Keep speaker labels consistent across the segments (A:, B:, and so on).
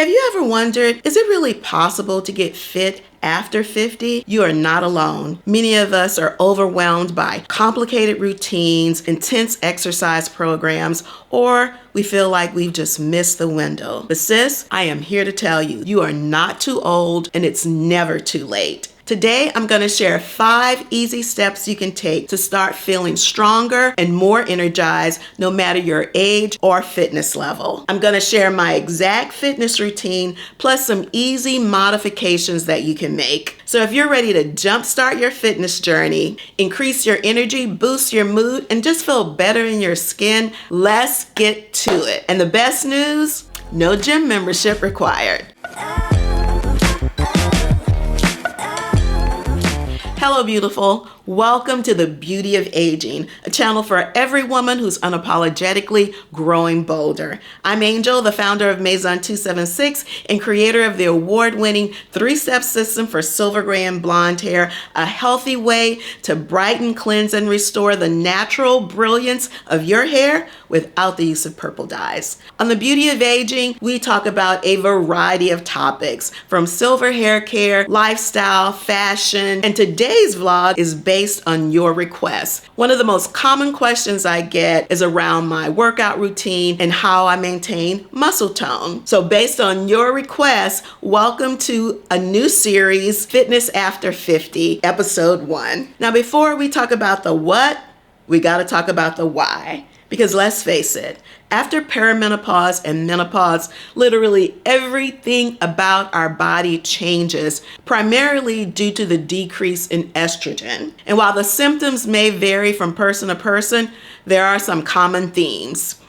A: Have you ever wondered, is it really possible to get fit after 50? You are not alone. Many of us are overwhelmed by complicated routines, intense exercise programs, or we feel like we've just missed the window. But sis, I am here to tell you, you are not too old and it's never too late. Today, I'm going to share 5 easy steps you can take to start feeling stronger and more energized no matter your age or fitness level. I'm going to share my exact fitness routine plus some easy modifications that you can make. So if you're ready to jumpstart your fitness journey, increase your energy, boost your mood, and just feel better in your skin, let's get to it. And the best news, no gym membership required. Hello, beautiful. Welcome to The Beauty of Aging, a channel for every woman who's unapologetically growing bolder. I'm Angel, the founder of Maison 276 and creator of the award-winning 3-step system for silver gray and blonde hair, a healthy way to brighten, cleanse, and restore the natural brilliance of your hair without the use of purple dyes. On The Beauty of Aging, we talk about a variety of topics, from silver hair care, lifestyle, fashion, and today's vlog is based on your requests. One of the most common questions I get is around my workout routine and how I maintain muscle tone. So based on your requests, welcome to a new series, Fitness After 50, episode 1. Now, before we talk about the what, we got to talk about the why. Because let's face it, after perimenopause and menopause, literally everything about our body changes, primarily due to the decrease in estrogen. And while the symptoms may vary from person to person, there are some common themes: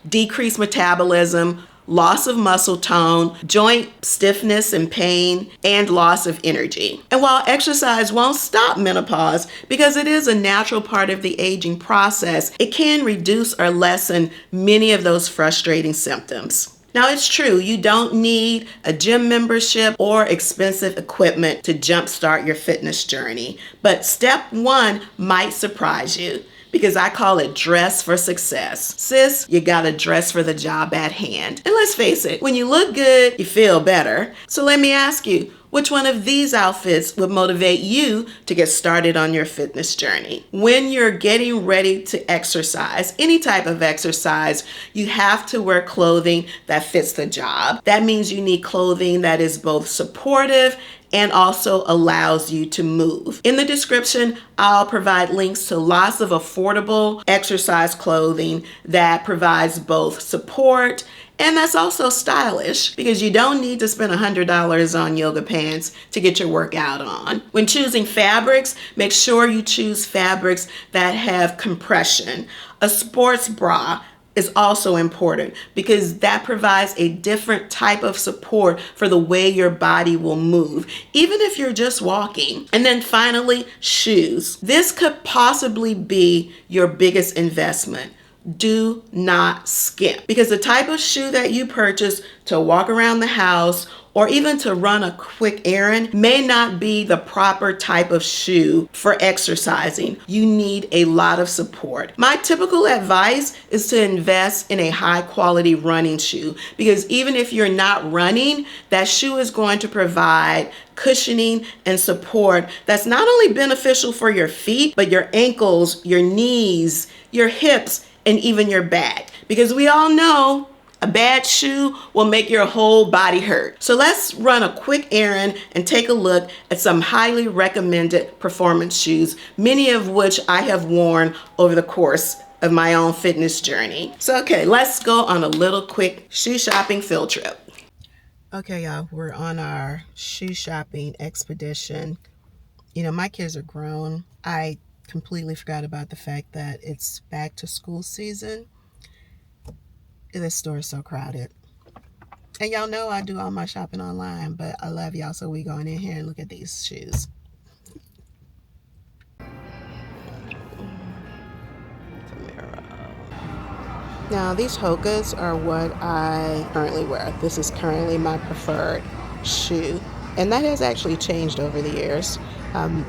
A: decreased metabolism, loss of muscle tone, joint stiffness and pain, and loss of energy. And while exercise won't stop menopause, because it is a natural part of the aging process, it can reduce or lessen many of those frustrating symptoms. Now, it's true, you don't need a gym membership or expensive equipment to jumpstart your fitness journey. But step 1 might surprise you, because I call it dress for success. Sis, you gotta dress for the job at hand. And let's face it, when you look good, you feel better. So let me ask you, which one of these outfits would motivate you to get started on your fitness journey? When you're getting ready to exercise, any type of exercise, you have to wear clothing that fits the job. That means you need clothing that is both supportive and also allows you to move. In the description, I'll provide links to lots of affordable exercise clothing that provides both support and that's also stylish, because you don't need to spend $100 on yoga pants to get your workout on. When choosing fabrics, make sure you choose fabrics that have compression. A sports bra is also important because that provides a different type of support for the way your body will move, even if you're just walking. And then finally, shoes. This could possibly be your biggest investment. Do not skimp, because the type of shoe that you purchase to walk around the house or even to run a quick errand may not be the proper type of shoe for exercising. You need a lot of support. My typical advice is to invest in a high quality running shoe, because even if you're not running, that shoe is going to provide cushioning and support that's not only beneficial for your feet, but your ankles, your knees, your hips, and even your back. Because we all know a bad shoe will make your whole body hurt. So let's run a quick errand and take a look at some highly recommended performance shoes, many of which I have worn over the course of my own fitness journey. So okay, let's go on a little quick shoe shopping field trip. Okay, y'all, we're on our shoe shopping expedition. You know, my kids are grown. I completely forgot about the fact that it's back to school season. This store is so crowded. And y'all know I do all my shopping online, but I love y'all, so we going in here and look at these shoes. Now, these Hokas are what I currently wear. This is currently my preferred shoe, and that has actually changed over the years.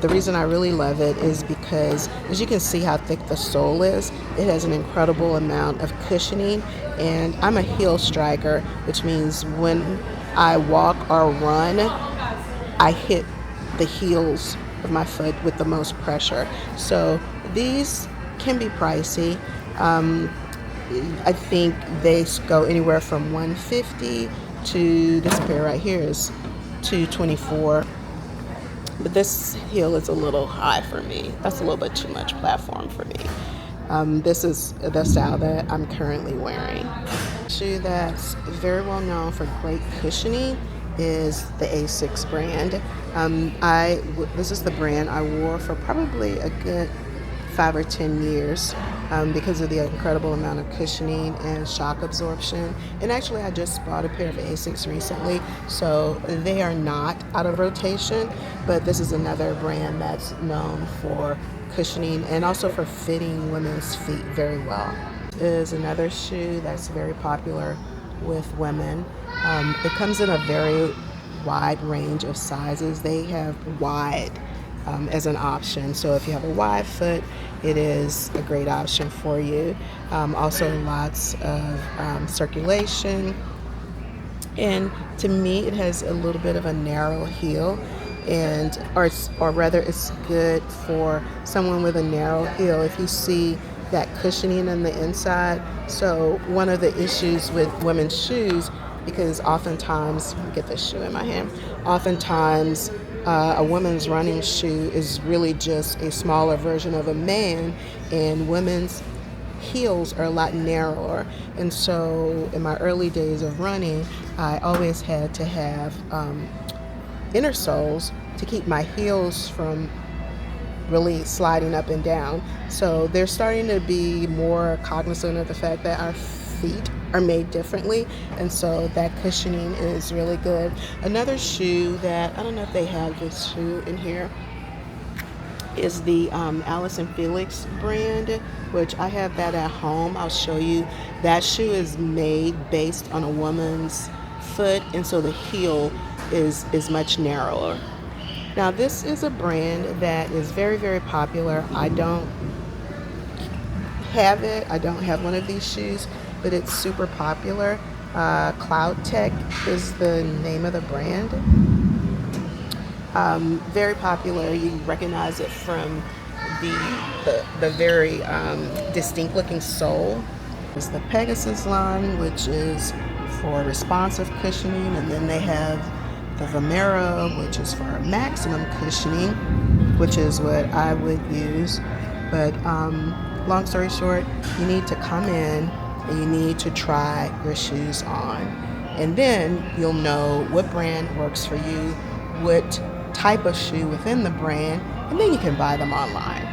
A: The reason I really love it is because, as you can see how thick the sole is, it has an incredible amount of cushioning, and I'm a heel striker, which means when I walk or run, I hit the heels of my foot with the most pressure. So these can be pricey. I think they go anywhere from 150 to this pair right here is 224. But this heel is a little high for me. That's a little bit too much platform for me. This is the style that I'm currently wearing. Shoe that's very well known for great cushioning is the A6 brand. This is the brand I wore for probably a good 5 or 10 years because of the incredible amount of cushioning and shock absorption. And actually, I just bought a pair of A6 recently, so they are not out of rotation, but this is another brand that's known for cushioning and also for fitting women's feet very well. Is another shoe that's very popular with women. It comes in a very wide range of sizes. They have wide as an option. So if you have a wide foot, it is a great option for you. Also lots of circulation. And to me, it has a little bit of a narrow heel, or rather it's good for someone with a narrow heel if you see that cushioning on the inside. So one of the issues with women's shoes, because oftentimes, let me get this shoe in my hand, oftentimes a woman's running shoe is really just a smaller version of a man, and women's heels are a lot narrower. And so in my early days of running, I always had to have inner soles to keep my heels from really sliding up and down. So they're starting to be more cognizant of the fact that our feet are made differently, and so that cushioning is really good. Another shoe that, I don't know if they have this shoe in here, is the Allison Felix brand, which I have that at home. I'll show you. That shoe is made based on a woman's foot, and so the heel is much narrower. Now this is a brand that is very, very popular. I don't have it. I don't have one of these shoes, but it's super popular. Cloud Tech is the name of the brand. Very popular. You recognize it from the very distinct looking sole. There's the Pegasus line, which is for responsive cushioning, and then they have the Vomero, which is for maximum cushioning, which is what I would use. But long story short, you need to come in and you need to try your shoes on, and then you'll know what brand works for you, what type of shoe within the brand, and then you can buy them online.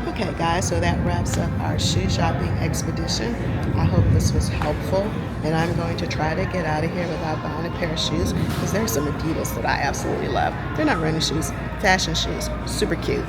A: Okay guys, so that wraps up our shoe shopping expedition. I hope this was helpful, and I'm going to try to get out of here without buying a pair of shoes, because there's some Adidas that I absolutely love. They're not running shoes, fashion shoes, super cute.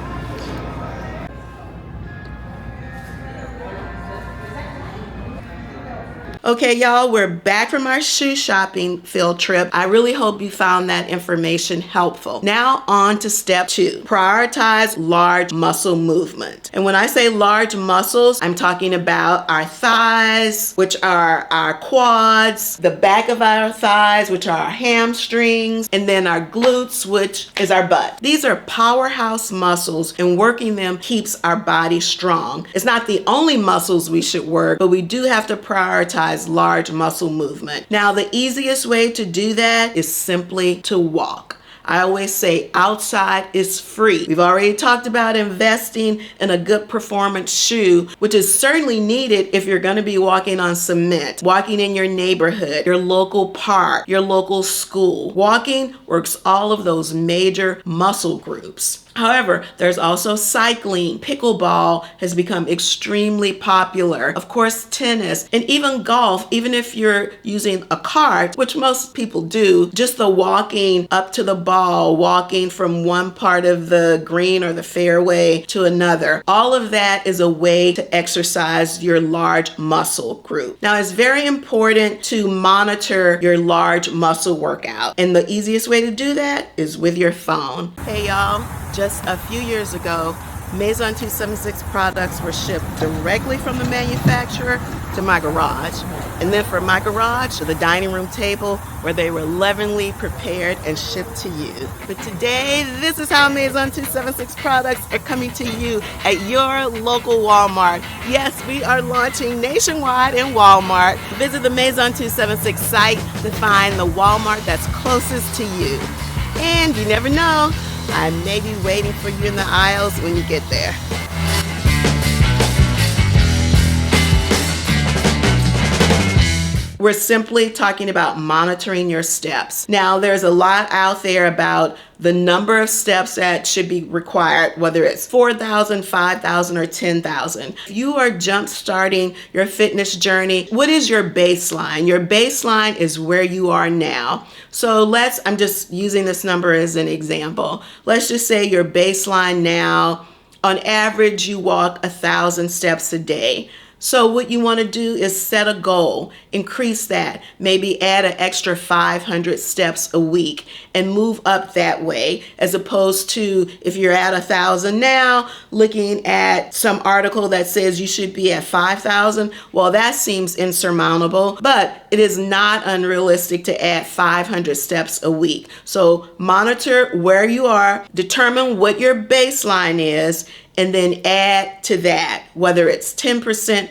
A: Okay, y'all, we're back from our shoe shopping field trip. I really hope you found that information helpful. Now on to step 2, prioritize large muscle movement. And when I say large muscles, I'm talking about our thighs, which are our quads, the back of our thighs, which are our hamstrings, and then our glutes, which is our butt. These are powerhouse muscles, and working them keeps our body strong. It's not the only muscles we should work, but we do have to prioritize large muscle movement. Now, the easiest way to do that is simply to walk. I always say outside is free. We've already talked about investing in a good performance shoe, which is certainly needed if you're going to be walking on cement, walking in your neighborhood, your local park, your local school. Walking works all of those major muscle groups. However, there's also cycling. Pickleball has become extremely popular. Of course, tennis and even golf, even if you're using a cart, which most people do, just the walking up to the ball, walking from one part of the green or the fairway to another. All of that is a way to exercise your large muscle group. Now, it's very important to monitor your large muscle workout. And the easiest way to do that is with your phone. Hey, y'all. Just a few years ago, Maison 276 products were shipped directly from the manufacturer to my garage. And then from my garage to the dining room table where they were lovingly prepared and shipped to you. But today, this is how Maison 276 products are coming to you at your local Walmart. Yes, we are launching nationwide in Walmart. Visit the Maison 276 site to find the Walmart that's closest to you. And you never know, I may be waiting for you in the aisles when you get there. We're simply talking about monitoring your steps. Now, there's a lot out there about the number of steps that should be required, whether it's 4,000, 5,000, or 10,000. If you are jump starting your fitness journey, what is your baseline? Your baseline is where you are now. So I'm just using this number as an example. Let's just say your baseline now, on average, you walk 1,000 steps a day. So what you want to do is set a goal, increase that, maybe add an extra 500 steps a week and move up that way, as opposed to if you're at 1,000 now, looking at some article that says you should be at 5,000. Well, that seems insurmountable, but it is not unrealistic to add 500 steps a week. So monitor where you are, determine what your baseline is, and then add to that, whether it's 10%,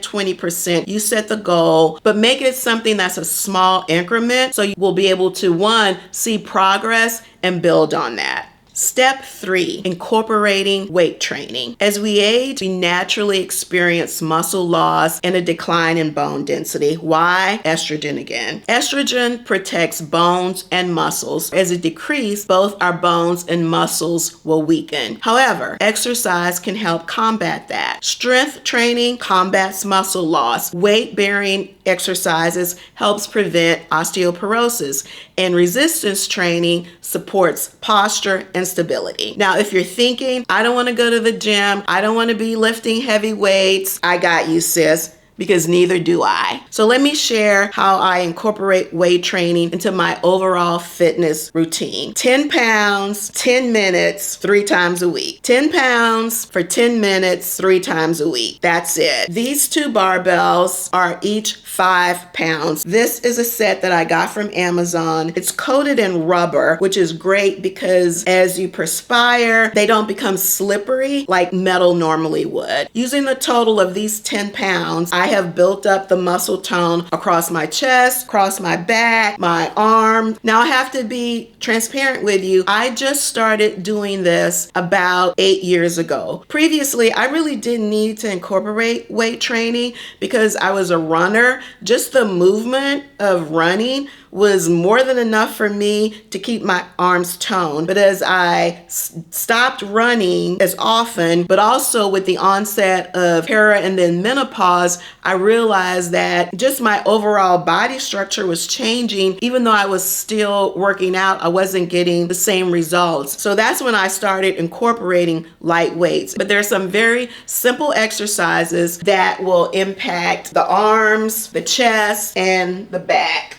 A: 20%, you set the goal, but make it something that's a small increment so you will be able to, one, see progress and build on that. Step 3, incorporating weight training. As we age, we naturally experience muscle loss and a decline in bone density. Why? Estrogen again. Estrogen protects bones and muscles. As it decreases, both our bones and muscles will weaken. However, exercise can help combat that. Strength training combats muscle loss. Weight-bearing exercises helps prevent osteoporosis, and resistance training supports posture and stability. Now, if you're thinking, I don't want to go to the gym, I don't want to be lifting heavy weights, I got you, sis, because neither do I. So let me share how I incorporate weight training into my overall fitness routine. 10 pounds, 10 minutes, 3 times a week. 10 pounds for 10 minutes, 3 times a week. That's it. These 2 barbells are each 5 pounds. This is a set that I got from Amazon. It's coated in rubber, which is great because as you perspire, they don't become slippery like metal normally would. Using the total of these 10 pounds, I have built up the muscle tone across my chest, across my back, my arm. Now I have to be transparent with you. I just started doing this about 8 years ago. Previously, I really didn't need to incorporate weight training because I was a runner. Just the movement of running was more than enough for me to keep my arms toned. But as I stopped running as often, but also with the onset of para and then menopause, I realized that just my overall body structure was changing. Even though I was still working out, I wasn't getting the same results. So that's when I started incorporating light weights. But there are some very simple exercises that will impact the arms, the chest, and the back.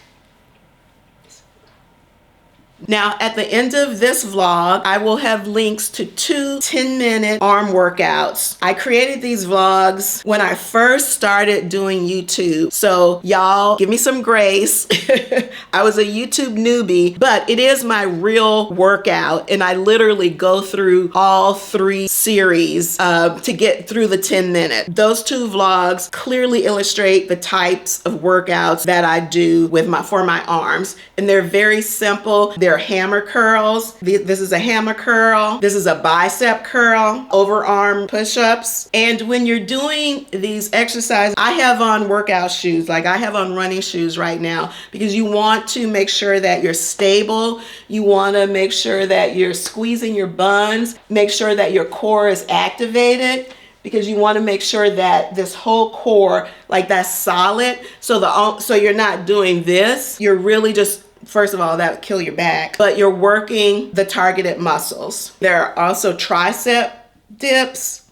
A: Now, at the end of this vlog, I will have links to 2 10-minute arm workouts. I created these vlogs when I first started doing YouTube. So y'all give me some grace. I was a YouTube newbie, but it is my real workout. And I literally go through all 3 series to get through the 10 minutes. Those 2 vlogs clearly illustrate the types of workouts that I do for my arms. And they're very simple. They're hammer curls. This is a hammer curl. This is a bicep curl, overarm push-ups. And when you're doing these exercises, I have on workout shoes, like I have on running shoes right now, because you want to make sure that you're stable. You want to make sure that you're squeezing your buns, make sure that your core is activated, because you want to make sure that this whole core, like that's solid. So you're not doing this. You're really just, first of all, that would kill your back, but you're working the targeted muscles. There are also tricep dips,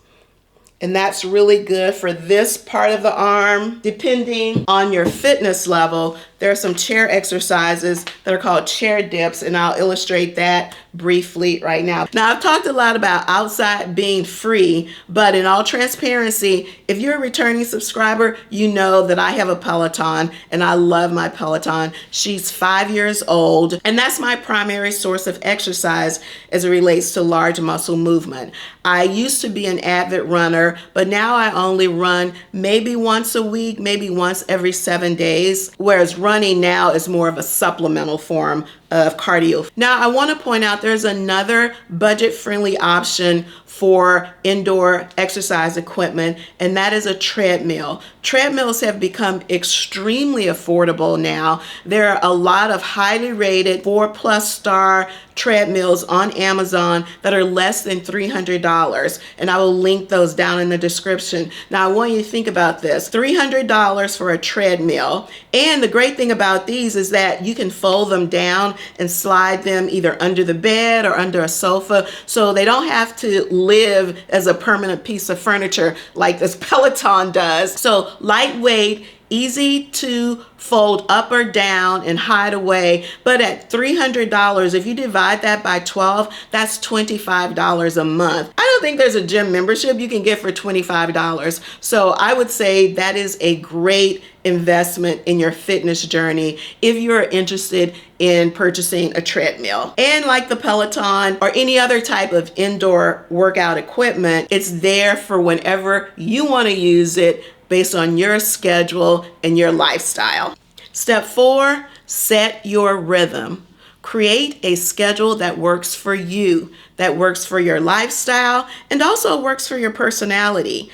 A: and that's really good for this part of the arm. Depending on your fitness level, there are some chair exercises that are called chair dips, and I'll illustrate that briefly right now. Now, I've talked a lot about outside being free, but in all transparency, if you're a returning subscriber, you know that I have a Peloton and I love my Peloton. She's 5 years old, and that's my primary source of exercise as it relates to large muscle movement. I used to be an avid runner, but now I only run maybe once a week, maybe once every 7 days, whereas running now is more of a supplemental form of cardio. Now, I want to point out there's another budget-friendly option for indoor exercise equipment, and that is a treadmill. Treadmills have become extremely affordable now. There are a lot of highly rated 4+ star treadmills on Amazon that are less than $300, and I will link those down in the description. Now, I want you to think about this. $300 for a treadmill, and the great thing about these is that you can fold them down and slide them either under the bed or under a sofa, so they don't have to live as a permanent piece of furniture like this Peloton does. So lightweight, easy to fold up or down and hide away. But at $300, if you divide that by 12, that's $25 a month. I don't think there's a gym membership you can get for $25. So I would say that is a great investment in your fitness journey if you're interested in purchasing a treadmill. And like the Peloton or any other type of indoor workout equipment, it's there for whenever you want to use it based on your schedule and your lifestyle. Step 4, set your rhythm. Create a schedule that works for you, that works for your lifestyle, and also works for your personality.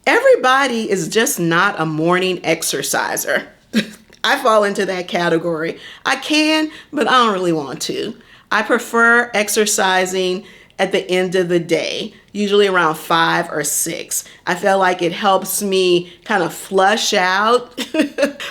A: Everybody is just not a morning exerciser. I fall into that category. I can, but I don't really want to. I prefer exercising at the end of the day, usually around 5 or 6. I feel like it helps me kind of flush out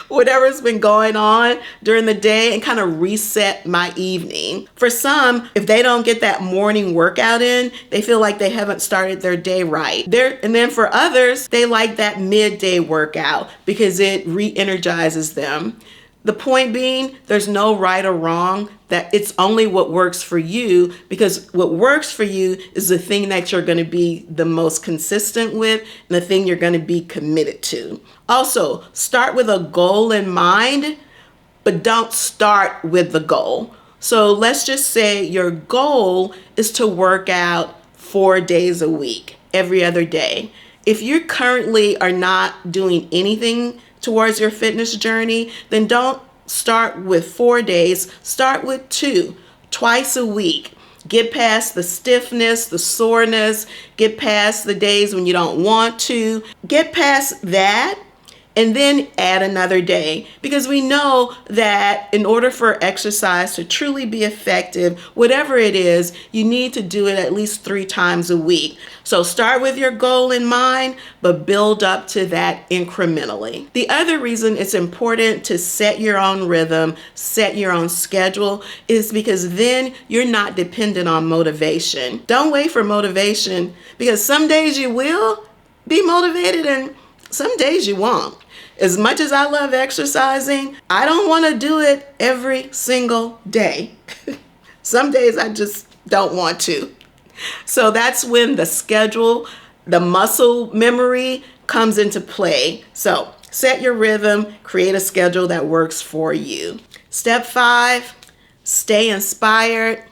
A: whatever's been going on during the day and kind of reset my evening. For some, if they don't get that morning workout in, they feel like they haven't started their day right. And then for others, they like that midday workout because it re-energizes them. The point being, there's no right or wrong, that it's only what works for you, because what works for you is the thing that you're going to be the most consistent with and the thing you're going to be committed to. Also, start with a goal in mind, but don't start with the goal. So let's just say your goal is to work out 4 days a week, every other day. If you currently are not doing anything towards your fitness journey, then don't start with 4 days, start with 2, twice a week. Get past the stiffness, the soreness, get past the days when you don't want to, get past that, and then add another day. Because we know that in order for exercise to truly be effective, whatever it is, you need to do it at least 3 times a week. So start with your goal in mind, but build up to that incrementally. The other reason it's important to set your own rhythm, set your own schedule, is because then you're not dependent on motivation. Don't wait for motivation, because some days you will be motivated and some days you won't. As much as I love exercising, I don't want to do it every single day. Some days I just don't want to. So that's when the schedule, the muscle memory comes into play. So set your rhythm, create a schedule that works for you. Step 5, stay inspired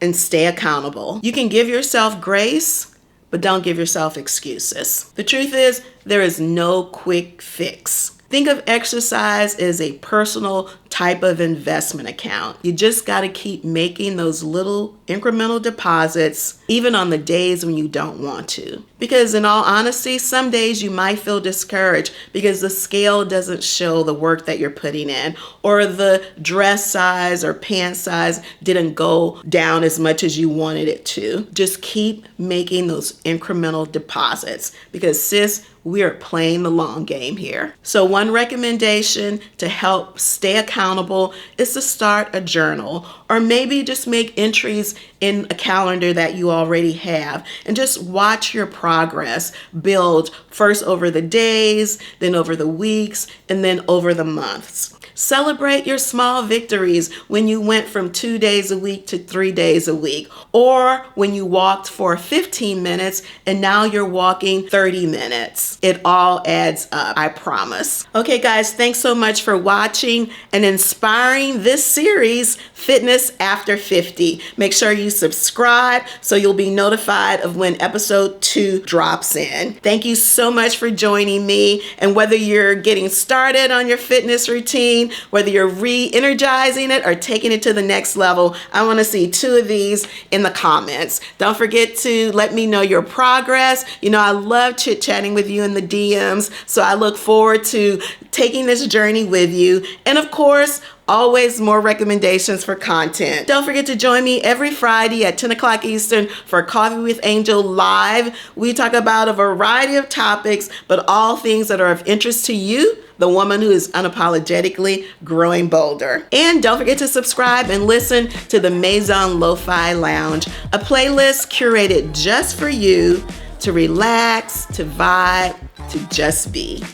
A: and stay accountable. You can give yourself grace, but don't give yourself excuses. The truth is, there is no quick fix. Think of exercise as a personal type of investment account. You just got to keep making those little incremental deposits, even on the days when you don't want to. Because in all honesty, some days you might feel discouraged because the scale doesn't show the work that you're putting in, or the dress size or pant size didn't go down as much as you wanted it to. Just keep making those incremental deposits, because sis, we are playing the long game here. So one recommendation to help stay accountable is to start a journal, or maybe just make entries in a calendar that you already have, and just watch your progress build, first over the days, then over the weeks, and then over the months. Celebrate your small victories when you went from 2 days a week to 3 days a week, or when you walked for 15 minutes and now you're walking 30 minutes. It all adds up, I promise. Okay, guys, thanks so much for watching and inspiring this series, Fitness After 50. Make sure you subscribe so you'll be notified of when episode 2 drops in. Thank you so much for joining me. And whether you're getting started on your fitness routine, whether you're re-energizing it or taking it to the next level, I want to see 2 of these in the comments. Don't forget to let me know your progress. You know, I love chit-chatting with you in the DMs, so I look forward to taking this journey with you. And of course, always more recommendations for content. Don't forget to join me every Friday at 10 o'clock Eastern for Coffee with Angel Live. We talk about a variety of topics, but all things that are of interest to you, the woman who is unapologetically growing bolder. And don't forget to subscribe and listen to the Maison Lo-Fi Lounge, a playlist curated just for you to relax, to vibe, to just be.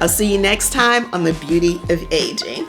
A: I'll see you next time on The Beauty of Aging.